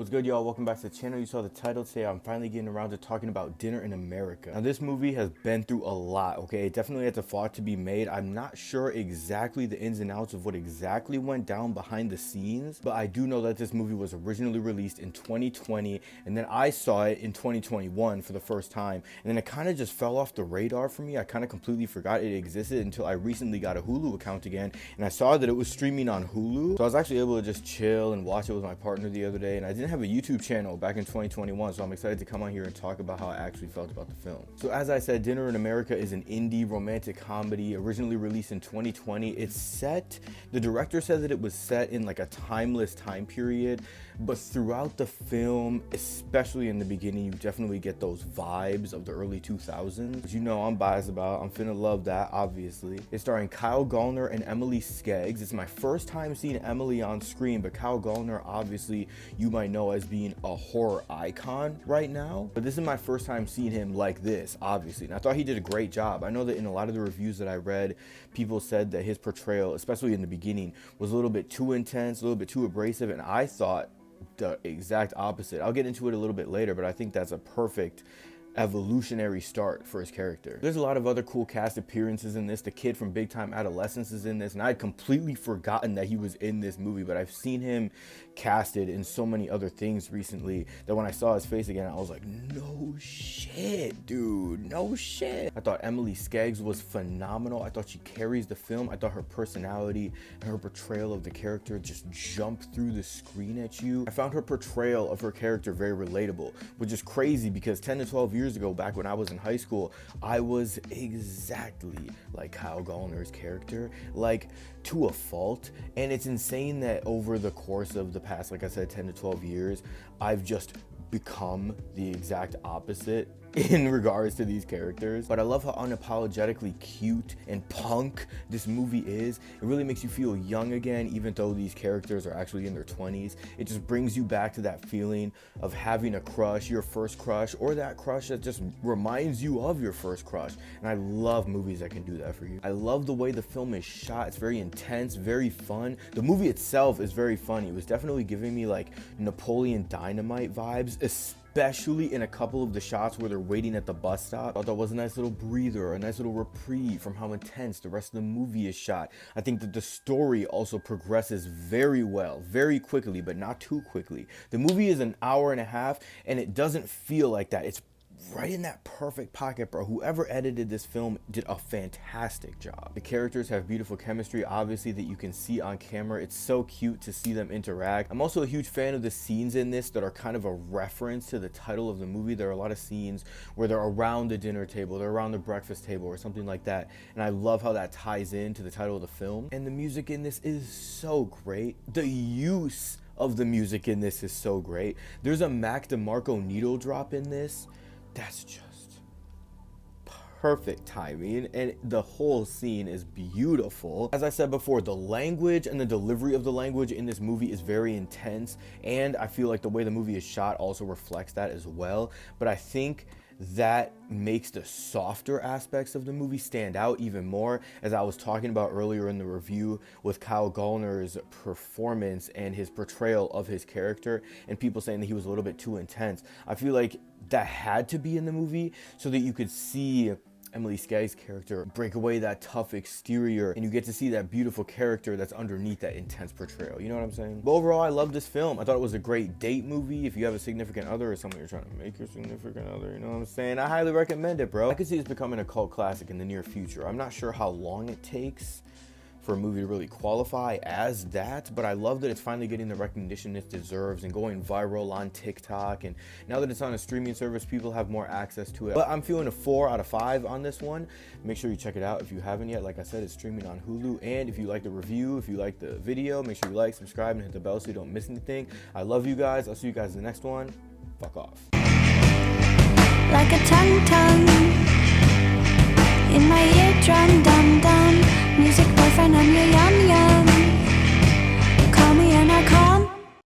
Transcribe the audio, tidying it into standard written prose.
What's good, y'all? Welcome back to the channel. You saw the title. Today I'm finally getting around to talking about Dinner in America. Now this movie has been through a lot, okay? It definitely had to fought to be made. I'm not sure exactly the ins and outs of what exactly went down behind the scenes, but I do know that this movie was originally released in 2020, and then I saw it in 2021 for the first time, and then it kind of just fell off the radar for me. I kind of completely forgot it existed until I recently got a Hulu account again, and I saw that it was streaming on Hulu. So I was actually able to just chill and watch it with my partner the other day, and I didn't have a YouTube channel back in 2021, so I'm excited to come on here and talk about how I actually felt about the film. So as I said, Dinner in America is an indie romantic comedy originally released in 2020. It's set, the director said that it was set in like a timeless time period, but throughout the film, especially in the beginning, you definitely get those vibes of the early 2000s, which you know I'm biased about. I'm finna love that, obviously. It's starring Kyle Gallner and Emily Skeggs. It's my first time seeing Emily on screen, but Kyle Gallner, obviously, you might know as being a horror icon right now. But this is my first time seeing him like this, obviously. And I thought he did a great job. I know that in a lot of the reviews that I read, people said that his portrayal, especially in the beginning, was a little bit too intense, a little bit too abrasive, and I thought the exact opposite. I'll get into it a little bit later, but I think that's a perfect evolutionary start for his character. There's a lot of other cool cast appearances in this. The kid from Big Time Adolescence is in this, and I had completely forgotten that he was in this movie, but I've seen him casted in so many other things recently that when I saw his face again, I was like, no shit, dude, no shit. I thought Emily Skeggs was phenomenal. I thought she carries the film. I thought her personality and her portrayal of the character just jumped through the screen at you. I found her portrayal of her character very relatable, which is crazy because 10 to 12 years ago, back when I was in high school, I was exactly like Kyle Gallner's character, like to a fault. And it's insane that over the course of the past, like I said, 10 to 12 years, I've just become the exact opposite in regards to these characters. But I love how unapologetically cute and punk this movie is. It really makes you feel young again, even though these characters are actually in their 20s. It just brings you back to that feeling of having a crush, your first crush, or that crush that just reminds you of your first crush. And I love movies that can do that for you. I love the way the film is shot. It's very intense, very fun. The movie itself is very funny. It was definitely giving me like Napoleon Dynamite vibes, especially in a couple of the shots where they're waiting at the bus stop. I thought that was a nice little breather, a nice little reprieve from how intense the rest of the movie is shot. I think that the story also progresses very well, very quickly, but not too quickly. The movie is an hour and a half, and it doesn't feel like that. It's right in that perfect pocket, bro. Whoever edited this film did a fantastic job. The characters have beautiful chemistry, obviously, that you can see on camera. It's so cute to see them interact. I'm also a huge fan of the scenes in this that are kind of a reference to the title of the movie. There are a lot of scenes where they're around the dinner table, they're around the breakfast table or something like that, and I love how that ties into the title of the film. And the music in this is so great. The use of the music in this is so great. There's a Mac DeMarco needle drop in this. That's just perfect timing, and the whole scene is beautiful. As I said before, the language and the delivery of the language in this movie is very intense, and I feel like the way the movie is shot also reflects that as well. But I think that makes the softer aspects of the movie stand out even more, as I was talking about earlier in the review with Kyle Gallner's performance and his portrayal of his character, and people saying that he was a little bit too intense. I feel like that had to be in the movie so that you could see Emily Skeggs' character break away that tough exterior, and you get to see that beautiful character that's underneath that intense portrayal. You know what I'm saying? But overall, I love this film. I thought it was a great date movie. If you have a significant other or someone you're trying to make your significant other, you know what I'm saying? I highly recommend it, bro. I could see this becoming a cult classic in the near future. I'm not sure how long it takes for a movie to really qualify as that, but I love that it's finally getting the recognition it deserves and going viral on TikTok, and now that it's on a streaming service, people have more access to it. But I'm feeling a 4 out of 5 on this one. Make sure you check it out if you haven't yet. Like I said, it's streaming on Hulu, and if you like the review, if you like the video, make sure you like, subscribe, and hit the bell so you don't miss anything. I love you guys. I'll see you guys in the next one. Fuck off. Like a tongue in my eardrum, dum dum. Music boyfriend, I'm your yum